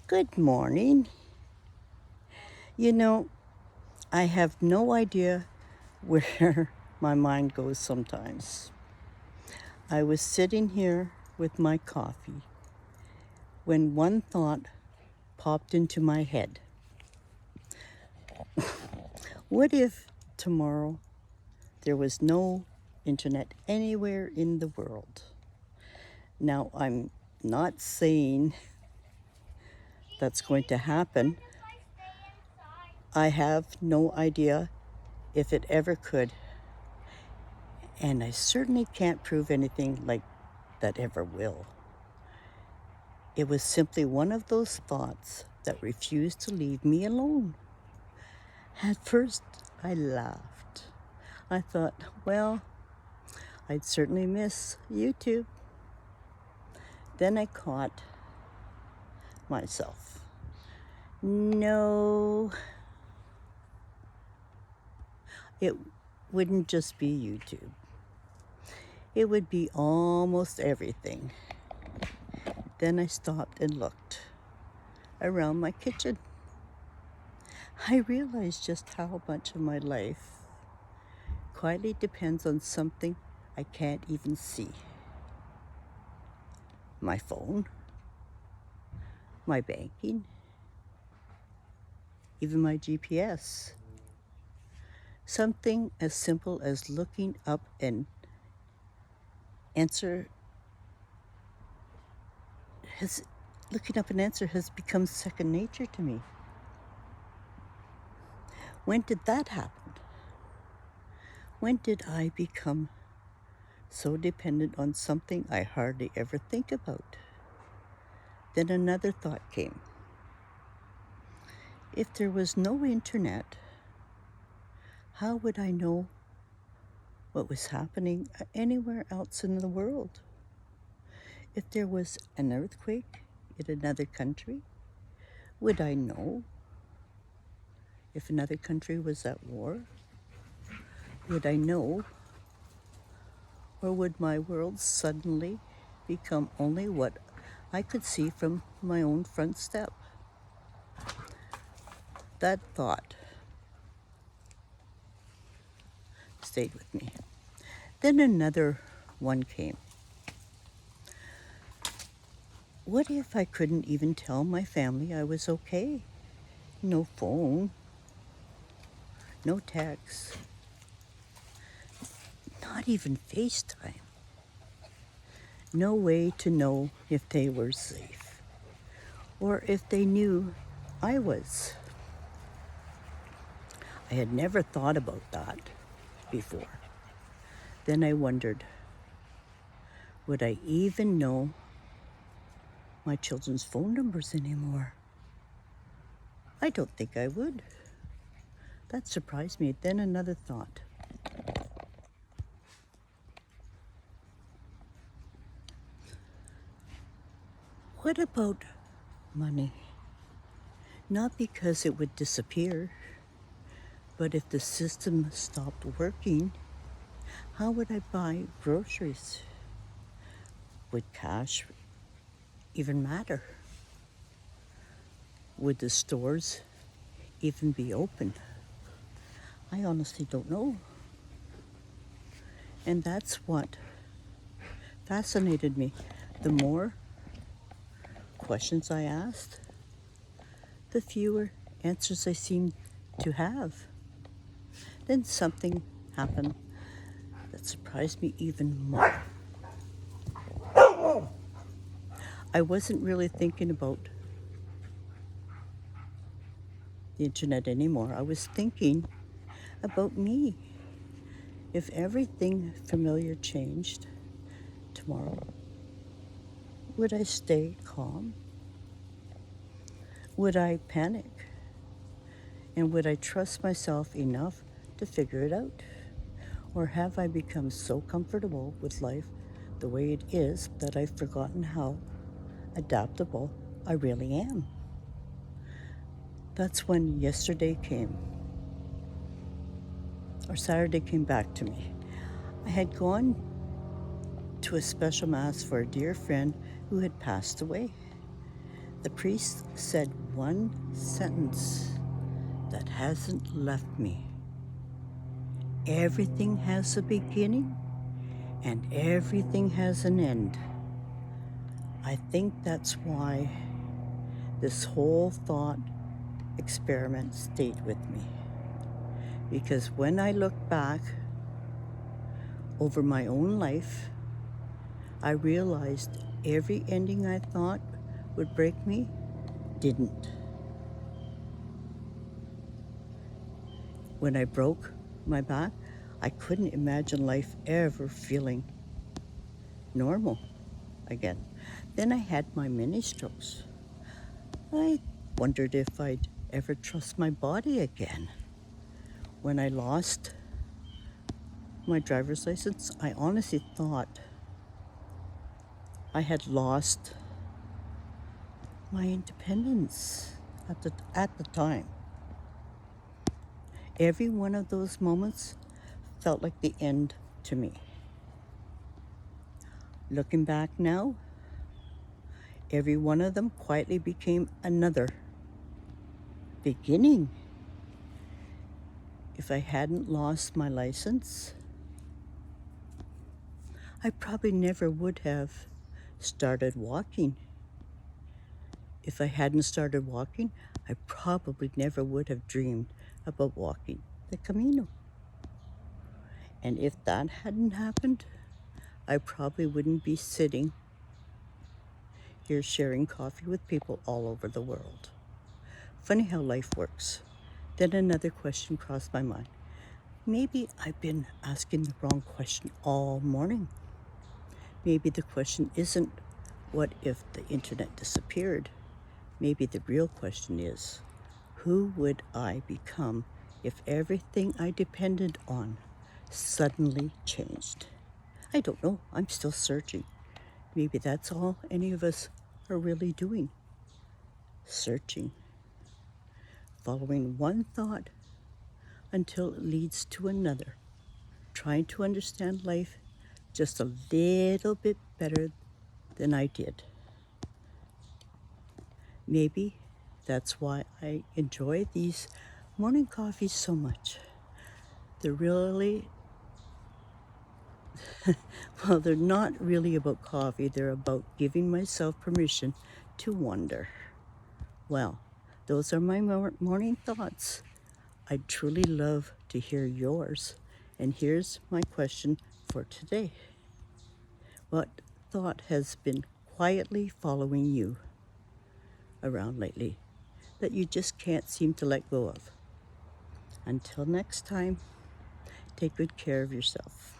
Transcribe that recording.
Good morning. You know, I have no idea where my mind goes sometimes. I was sitting here with my coffee when one thought popped into my head. What if tomorrow there was no internet anywhere in the world? Now, I'm not saying that's going to happen. I have no idea if it ever could. And I certainly can't prove anything like that ever will. It was simply one of those thoughts that refused to leave me alone. At first, I laughed. I thought, well, I'd certainly miss YouTube. Then I caught myself. No, it wouldn't just be YouTube. It would be almost everything. Then I stopped and looked around my kitchen. I realized just how much of my life quietly depends on something I can't even see. My phone, my banking, even my GPS. Something as simple as looking up an answer has become second nature to me. When did that happen? When did I become so dependent on something I hardly ever think about? Then another thought came. If there was no internet, how would I know what was happening anywhere else in the world? If there was an earthquake in another country, would I know? If another country was at war, would I know? Or would my world suddenly become only what I could see from my own front step? That thought stayed with me. Then another one came. What if I couldn't even tell my family I was okay? No phone, no text, not even FaceTime. No way to know if they were safe or if they knew I was. I had never thought about that before. Then I wondered, would I even know my children's phone numbers anymore? I don't think I would. That surprised me. Then another thought. What about money? Not because it would disappear, but if the system stopped working, how would I buy groceries? Would cash even matter? Would the stores even be open? I honestly don't know. And that's what fascinated me. The more questions I asked, the fewer answers I seemed to have. Then something happened that surprised me even more. I wasn't really thinking about the internet anymore. I was thinking about me. If everything familiar changed tomorrow, would I stay calm? Would I panic? And would I trust myself enough to figure it out? Or have I become so comfortable with life the way it is that I've forgotten how adaptable I really am? That's when yesterday came, or Saturday came back to me. I had gone to a special mass for a dear friend who had passed away. The priest said one sentence that hasn't left me. Everything has a beginning and everything has an end. I think that's why this whole thought experiment stayed with me. Because when I look back over my own life, I realized every ending I thought would break me didn't. When I broke my back, I couldn't imagine life ever feeling normal again. Then I had my mini strokes. I wondered if I'd ever trust my body again. When I lost my driver's license, I honestly thought I had lost my independence at the time. Every one of those moments felt like the end to me. Looking back now, every one of them quietly became another beginning. If I hadn't lost my license, I probably never would have started walking. If I hadn't started walking, I probably never would have dreamed about walking the Camino. And if that hadn't happened, I probably wouldn't be sitting here sharing coffee with people all over the world. Funny how life works. Then another question crossed my mind. Maybe I've been asking the wrong question all morning. Maybe the question isn't, what if the internet disappeared? Maybe the real question is, who would I become if everything I depended on suddenly changed? I don't know. I'm still searching. Maybe that's all any of us are really doing. Searching. Following one thought until it leads to another. Trying to understand life just a little bit better than I did. Maybe that's why I enjoy these morning coffees so much. They're really, well, they're not really about coffee. They're about giving myself permission to wonder. Well, those are my morning thoughts. I'd truly love to hear yours. And here's my question for today. What thought has been quietly following you around lately that you just can't seem to let go of? Until next time, take good care of yourself.